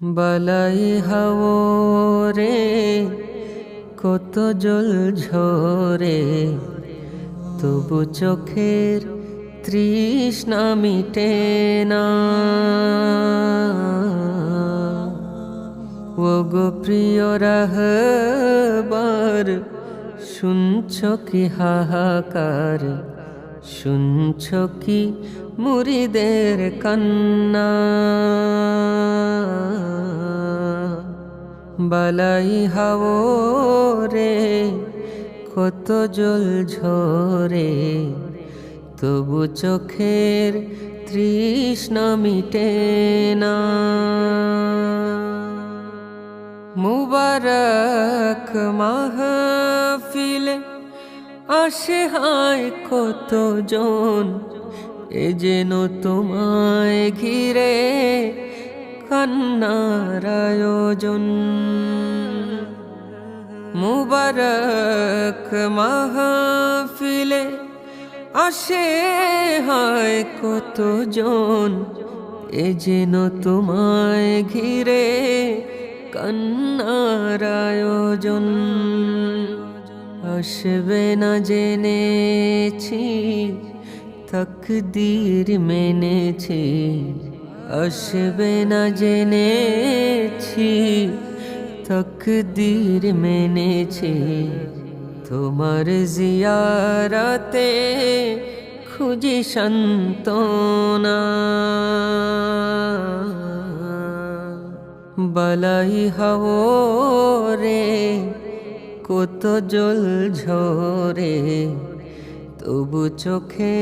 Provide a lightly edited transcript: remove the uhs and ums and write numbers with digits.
বালাই হাও রে কত জল ঝরে, তবু চোখের তৃষ্ণা মিটে না। ও গো প্রিয় রাহবার, শুনছ কি হাহাকার, শুনছ কি মুরিদের কান্না। বালাই হাও রে কত জল ঝরে, তবু চোখের তৃষ্ণা মিটে না। মুবারক মাহফিলে আসে হায় কত জন, এ যেন তোমায় ঘিরে কান্নার আয়োজন। মুবারক মাহফিলে আসে হায় কত জন, এ যেন তোমায় ঘিরে কান্নার আয়োজন। আসবে না জেনেছি, তকদীর মেনেছি। আসবে না জেনেছি, তকদীর মেনেছি। তোমার জিয়ারতে খুঁজি সান্ত্বনা। বালাই হাও রে কত জল ঝরে, তবু চোখে